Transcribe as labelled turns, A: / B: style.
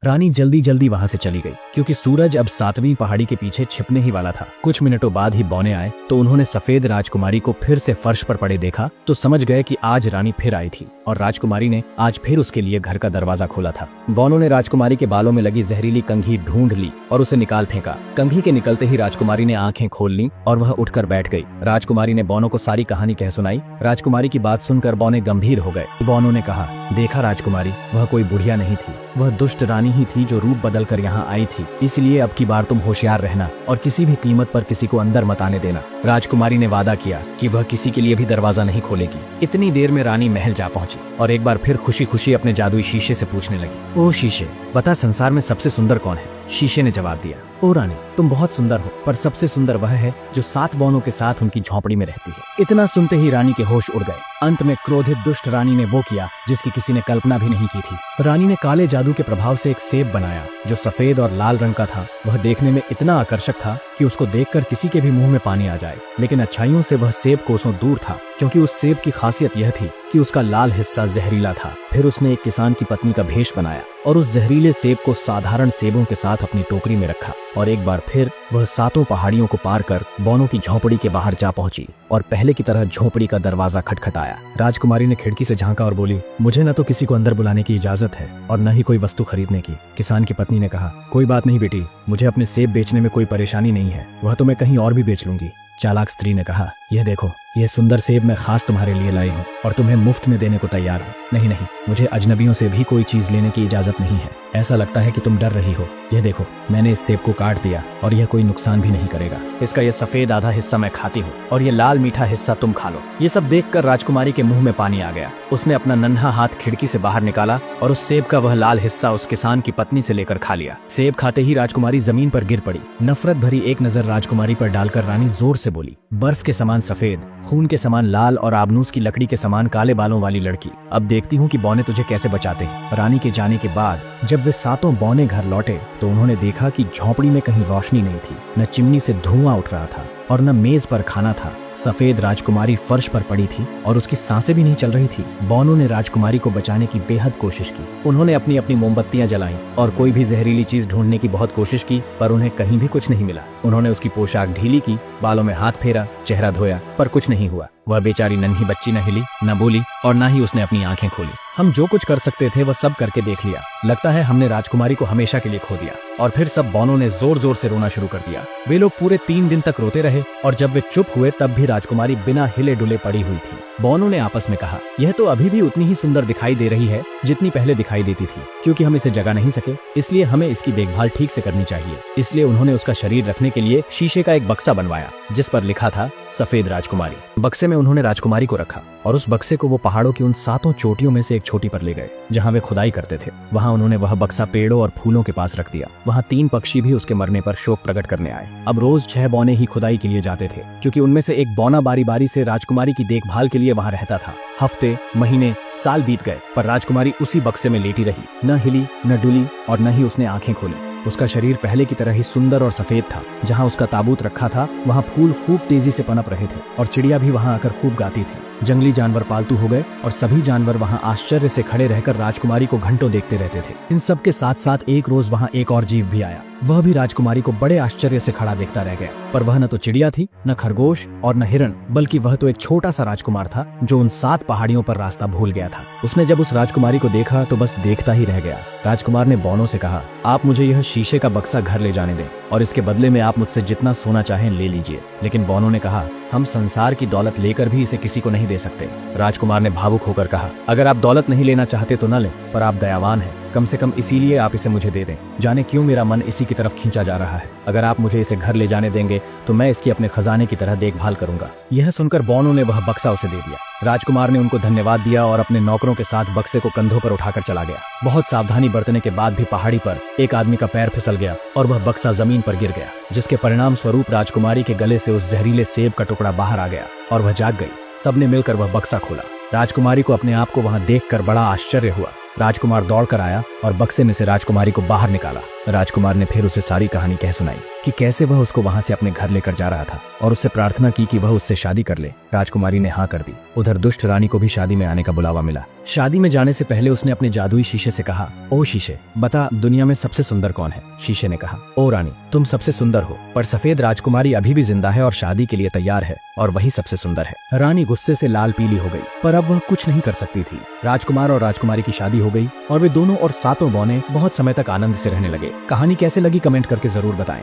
A: रानी जल्दी जल्दी वहां से चली गई क्योंकि सूरज अब 7वीं पहाड़ी के पीछे छिपने ही वाला था। कुछ मिनटों बाद ही बौने आए तो उन्होंने सफेद राजकुमारी को फिर से फर्श पर पड़े देखा तो समझ गए कि आज रानी फिर आई थी और राजकुमारी ने आज फिर उसके लिए घर का दरवाजा खोला था। बौनों ने राजकुमारी के बालों में लगी जहरीली कंघी ढूंढ ली और उसे निकाल फेंका। कंघी के निकलते ही राजकुमारी ने आंखें खोल ली और वह उठकर बैठ गई। राजकुमारी ने बौनों को सारी कहानी कह सुनाई। राजकुमारी की बात सुनकर बौने गंभीर हो गए। बौनों ने कहा, देखा राजकुमारी, वह कोई बुढ़िया नहीं थी, वह दुष्ट रानी ही थी जो रूप बदल कर यहाँ आई थी। इसलिए अब की बार तुम होशियार रहना और किसी भी कीमत पर किसी को अंदर मत आने देना। राजकुमारी ने वादा किया कि वह किसी के लिए भी दरवाजा नहीं खोलेगी। इतनी देर में रानी महल जा पहुंची और एक बार फिर खुशी खुशी अपने जादुई शीशे से पूछने लगी, ओ शीशे, बता संसार में सबसे सुंदर कौन है? शीशे ने जवाब दिया, ओ रानी, तुम बहुत सुंदर हो, पर सबसे सुंदर वह है जो 7 बौनों के साथ उनकी झोंपड़ी में रहती है। इतना सुनते ही रानी के होश उड़ गए। अंत में क्रोधित दुष्ट रानी ने वो किया जिसकी किसी ने कल्पना भी नहीं की थी। रानी ने काले जादू के प्रभाव से एक सेब बनाया जो सफेद और लाल रंग का था। वह देखने में इतना आकर्षक था कि उसको देखकर किसी के भी मुंह में पानी आ जाए, लेकिन अच्छाइयों से वह सेब कोसों दूर था क्योंकि उस सेब की खासियत यह थी कि उसका लाल हिस्सा जहरीला था। फिर उसने एक किसान की पत्नी का भेष बनाया और उस जहरीले सेब को साधारण सेबों के साथ अपनी टोकरी में रखा और एक बार फिर वह 7 पहाड़ियों को पार कर बौनों की झोंपड़ी के बाहर जा पहुंची और पहले की तरह झोंपड़ी का दरवाजा खटखटाया। राजकुमारी ने खिड़की से झांका और बोली, मुझे न तो किसी को अंदर बुलाने की इजाजत है और न ही कोई वस्तु खरीदने की। किसान की पत्नी ने कहा, कोई बात नहीं बेटी, मुझे अपने सेब बेचने में कोई परेशानी नहीं है, वह तो मैं कहीं और भी बेच लूंगी। चालाक स्त्री ने कहा, यह देखो, यह सुंदर सेब मैं खास तुम्हारे लिए लाई हूँ और तुम्हें मुफ्त में देने को तैयार हूँ। नहीं नहीं, मुझे अजनबियों से भी कोई चीज लेने की इजाजत नहीं है। ऐसा लगता है कि तुम डर रही हो। यह देखो, मैंने इस सेब को काट दिया और यह कोई नुकसान भी नहीं करेगा। इसका यह सफेद आधा हिस्सा मैं खाती हूँ और यह लाल मीठा हिस्सा तुम खा लो। ये सब देखकर राजकुमारी के मुंह में पानी आ गया। उसने अपना नन्हा हाथ खिड़की से बाहर निकाला और उस सेब का वह लाल हिस्सा उस किसान की पत्नी से लेकर खा लिया। सेब खाते ही राजकुमारी जमीन पर गिर पड़ी। नफरत भरी एक नजर राजकुमारी पर डालकर रानी जोर से बोली, बर्फ के समान सफेद, खून के समान लाल और आबनूस की लकड़ी के समान काले बालों वाली लड़की, अब देखती हूँ कि बौने तुझे कैसे बचाते हैं। रानी के जाने के बाद जब वे 7 बौने घर लौटे तो उन्होंने देखा कि झोंपड़ी में कहीं रोशनी नहीं थी, न चिमनी से धुआं उठ रहा था और न मेज पर खाना था। सफेद राजकुमारी फर्श पर पड़ी थी और उसकी सांसें भी नहीं चल रही थी। बौनों ने राजकुमारी को बचाने की बेहद कोशिश की। उन्होंने अपनी अपनी मोमबत्तियां जलाईं और कोई भी जहरीली चीज ढूंढने की बहुत कोशिश की, पर उन्हें कहीं भी कुछ नहीं मिला। उन्होंने उसकी पोशाक ढीली की, बालों में हाथ फेरा, चेहरा धोया, पर कुछ नहीं हुआ। वह बेचारी नन्ही बच्ची न हिली, न बोली और न ही उसने अपनी आंखें खोली। हम जो कुछ कर सकते थे वह सब करके देख लिया। लगता है हमने राजकुमारी को हमेशा के लिए खो दिया। और फिर सब बौनों ने जोर जोर से रोना शुरू कर दिया। वे लोग पूरे 3 दिन तक रोते रहे और जब वे चुप हुए तब भी राजकुमारी बिना हिले डुले पड़ी हुई थी। बौनों ने आपस में कहा, यह तो अभी भी उतनी ही सुंदर दिखाई दे रही है जितनी पहले दिखाई देती थी। क्योंकि हम इसे जगा नहीं सके, इसलिए हमें इसकी देखभाल ठीक से करनी चाहिए। इसलिए उन्होंने उसका शरीर रखने के लिए शीशे का एक बक्सा बनवाया जिस पर लिखा था सफेद राजकुमारी। बक्से में उन्होंने राजकुमारी को रखा और उस बक्से को वो पहाड़ों की उन 7 चोटियों में से एक चोटी पर ले गए जहाँ वे खुदाई करते थे। वहाँ उन्होंने वह बक्सा पेड़ों और फूलों के पास रख दिया। वहाँ 3 पक्षी भी उसके मरने पर शोक प्रकट करने आए। अब रोज 6 बौने ही खुदाई के लिए जाते थे क्योंकि उनमें से एक बौना बारी बारी से राजकुमारी की देखभाल के लिए वहाँ रहता था। हफ्ते, महीने, साल बीत गए पर राजकुमारी उसी बक्से में लेटी रही, न हिली, न डुली और न ही उसने आंखें खोली। उसका शरीर पहले की तरह ही सुंदर और सफेद था। जहाँ उसका ताबूत रखा था वहाँ फूल खूब तेजी से पनप रहे थे और चिड़िया भी वहाँ आकर खूब गाती थी। जंगली जानवर पालतू हो गए और सभी जानवर वहाँ आश्चर्य से खड़े रहकर राजकुमारी को घंटों देखते रहते थे। इन सब के साथ साथ एक रोज वहाँ एक और जीव भी आया। वह भी राजकुमारी को बड़े आश्चर्य से खड़ा देखता रह गया, पर वह न तो चिड़िया थी, न खरगोश और न हिरण, बल्कि वह तो एक छोटा सा राजकुमार था जो उन 7 पहाड़ियों पर रास्ता भूल गया था। उसने जब उस राजकुमारी को देखा तो बस देखता ही रह गया। राजकुमार ने बौनों से कहा, आप मुझे यह शीशे का बक्सा घर ले जाने दें और इसके बदले में आप मुझसे जितना सोना चाहें ले लीजिए। लेकिन बौनों ने कहा, हम संसार की दौलत लेकर भी इसे किसी को नहीं दे सकते। राजकुमार ने भावुक होकर कहा, अगर आप दौलत नहीं लेना चाहते तो न लें, पर आप दयावान हैं, कम से कम इसीलिए आप इसे मुझे दे दें। जाने क्यों मेरा मन इसी की तरफ खींचा जा रहा है। अगर आप मुझे इसे घर ले जाने देंगे तो मैं इसकी अपने खजाने की तरह देखभाल करूंगा। यह सुनकर बौनों ने वह बक्सा उसे दे दिया। राजकुमार ने उनको धन्यवाद दिया और अपने नौकरों के साथ बक्से को कंधों पर उठाकर चला गया। बहुत सावधानी बरतने के बाद भी पहाड़ी पर एक आदमी का पैर फिसल गया और वह बक्सा जमीन पर गिर गया, जिसके परिणाम स्वरूप राजकुमारी के गले से उस जहरीले सेब का टुकड़ा बाहर आ गया और वह जाग गई। सबने मिलकर वह बक्सा खोला। राजकुमारी को अपने आप को वहां देखकर बड़ा आश्चर्य हुआ। राजकुमार दौड़कर आया और बक्से में से राजकुमारी को बाहर निकाला। राजकुमार ने फिर उसे सारी कहानी कह सुनाई कि कैसे वह उसको वहां से अपने घर लेकर जा रहा था और उससे प्रार्थना की कि वह उससे शादी कर ले। राजकुमारी ने हाँ कर दी। उधर दुष्ट रानी को भी शादी में आने का बुलावा मिला। शादी में जाने से पहले उसने अपने जादुई शीशे से कहा, ओ शीशे, बता दुनिया में सबसे सुंदर कौन है। शीशे ने कहा, ओ रानी, तुम सबसे सुंदर हो, पर सफेद राजकुमारी अभी भी जिंदा है और शादी के लिए तैयार है और वही सबसे सुंदर है। रानी गुस्से से लाल पीली हो गई, पर अब वह कुछ नहीं कर सकती थी। राजकुमार और राजकुमारी की शादी हो गई और वे दोनों और सातों बौने बहुत समय तक आनंद से रहने लगे। कहानी कैसे लगी कमेंट करके जरूर बताएं।